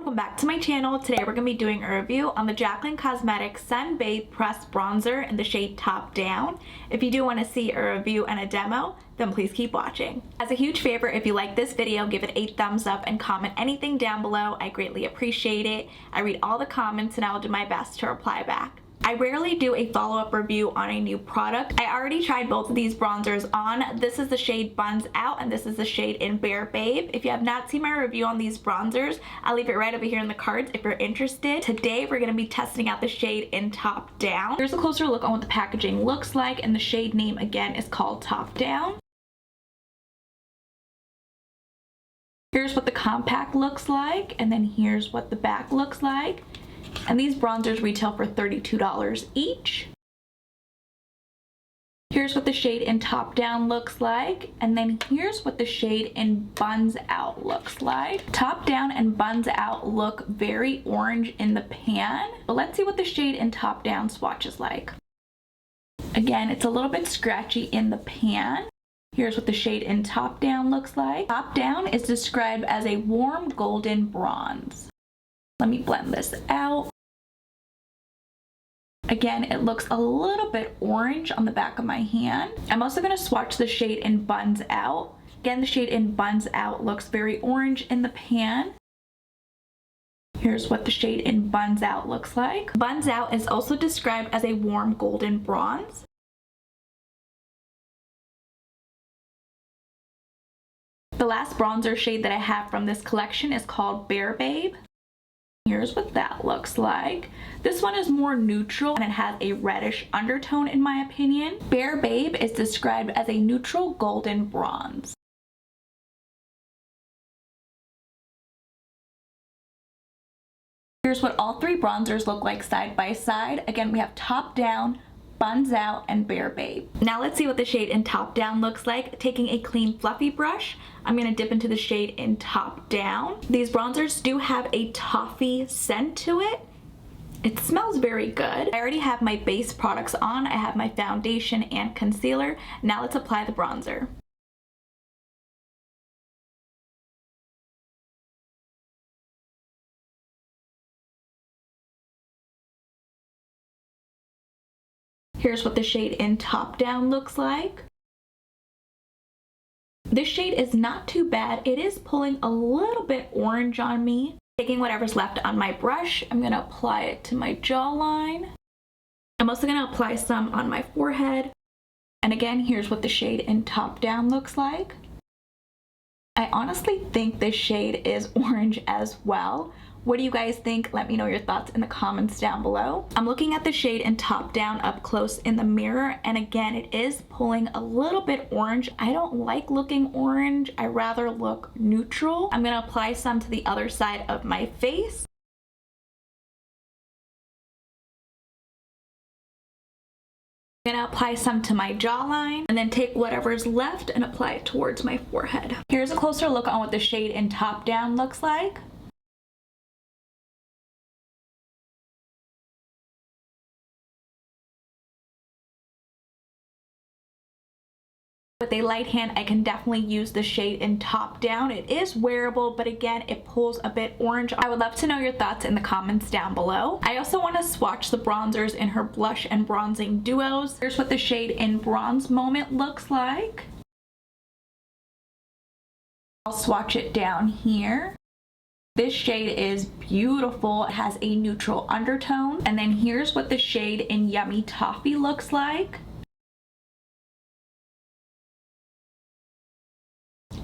welcome back to my channel. Today we're going to be doing a review on the Jaclyn Cosmetics Sun Bathe Pressed Bronzer in the shade Top Down. If you do want to see a review and a demo, then please keep watching. As a huge favor, if you like this video, give it a thumbs up and comment anything down below. I greatly appreciate it. I read all the comments and I will do my best to reply back. I rarely do a follow-up review on a new product. I already tried both of these bronzers on. This is the shade Buns Out and this is the shade in Bare Babe. If you have not seen my review on these bronzers, I'll leave it right over here in the cards if you're interested. Today we're going to be testing out the shade in Top Down. Here's a closer look on what the packaging looks like, and the shade name again is called Top Down. Here's what the compact looks like, and then here's what the back looks like. And these bronzers retail for $32 each. Here's what the shade in Top Down looks like, and then here's what the shade in Buns Out looks like. Top Down and Buns Out look very orange in the pan, but let's see what the shade in Top Down swatches like. Again, it's a little bit scratchy in the pan. Here's what the shade in Top Down looks like. Top Down is described as a warm golden bronze. Let me blend this out. Again, it looks a little bit orange on the back of my hand. I'm also going to swatch the shade in Buns Out. Again, the shade in Buns Out looks very orange in the pan. Here's what the shade in Buns Out looks like. Buns Out is also described as a warm golden bronze. The last bronzer shade that I have from this collection is called Bare Babe. Here's what that looks like. This one is more neutral and it has a reddish undertone in my opinion. Bare Babe is described as a neutral golden bronze. Here's what all three bronzers look like side by side. Again, we have Top Down, Buns Out, and Bare Babe. Now let's see what the shade in Top Down looks like. Taking a clean fluffy brush, I'm going to dip into the shade in Top Down. These bronzers do have a toffee scent to it. It smells very good. I already have my base products on. I have my foundation and concealer. Now let's apply the bronzer. Here's what the shade in Top Down looks like. This shade is not too bad. It is pulling a little bit orange on me. Taking whatever's left on my brush, I'm going to apply it to my jawline. I'm also going to apply some on my forehead. And again, here's what the shade in Top Down looks like. I honestly think this shade is orange as well. What do you guys think? Let me know your thoughts in the comments down below. I'm looking at the shade in Top Down up close in the mirror, and again, it is pulling a little bit orange. I don't like looking orange. I rather look neutral. I'm going to apply some to the other side of my face. I'm going to apply some to my jawline and then take whatever's left and apply it towards my forehead. Here's a closer look on what the shade in Top Down looks like. With a light hand, I can definitely use the shade in Top Down. It is wearable, but again, it pulls a bit orange. I would love to know your thoughts in the comments down below. I also want to swatch the bronzers in her blush and bronzing duos. Here's what the shade in Bronze Moment looks like. I'll swatch it down here. This shade is beautiful. It has a neutral undertone. And then here's what the shade in Yummy Toffee looks like.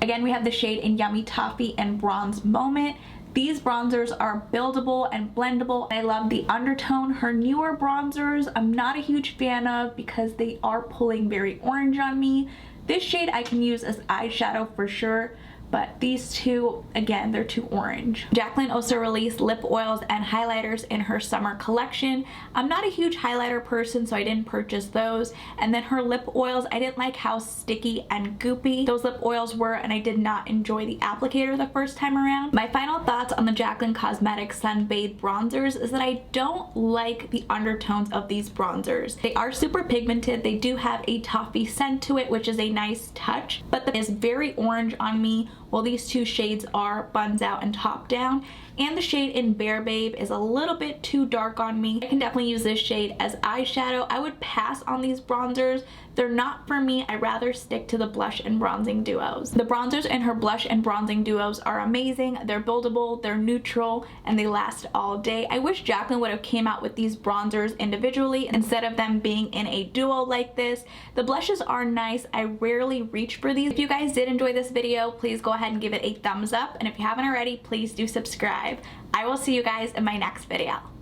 Again, we have the shade in Yummy Toffee and Bronze Moment. These bronzers are buildable and blendable. I love the undertone. Her newer bronzers, I'm not a huge fan of because they are pulling very orange on me. This shade I can use as eyeshadow for sure, but these two, again, they're too orange. Jaclyn also released lip oils and highlighters in her summer collection. I'm not a huge highlighter person, so I didn't purchase those. And then her lip oils, I didn't like how sticky and goopy those lip oils were, and I did not enjoy the applicator the first time around. My final thoughts on the Jaclyn Cosmetics Sun Bathe bronzers is that I don't like the undertones of these bronzers. They are super pigmented. They do have a toffee scent to it, which is a nice touch, but it is very orange on me. Well, these two shades are Buns Out and Top Down. And the shade in Bear Babe is a little bit too dark on me. I can definitely use this shade as eyeshadow. I would pass on these bronzers. They're not for me. I'd rather stick to the blush and bronzing duos. The bronzers in her blush and bronzing duos are amazing. They're buildable, they're neutral, and they last all day. I wish Jaclyn would have came out with these bronzers individually instead of them being in a duo like this. The blushes are nice. I rarely reach for these. If you guys did enjoy this video, please go ahead and give it a thumbs up. And if you haven't already, please do subscribe. I will see you guys in my next video.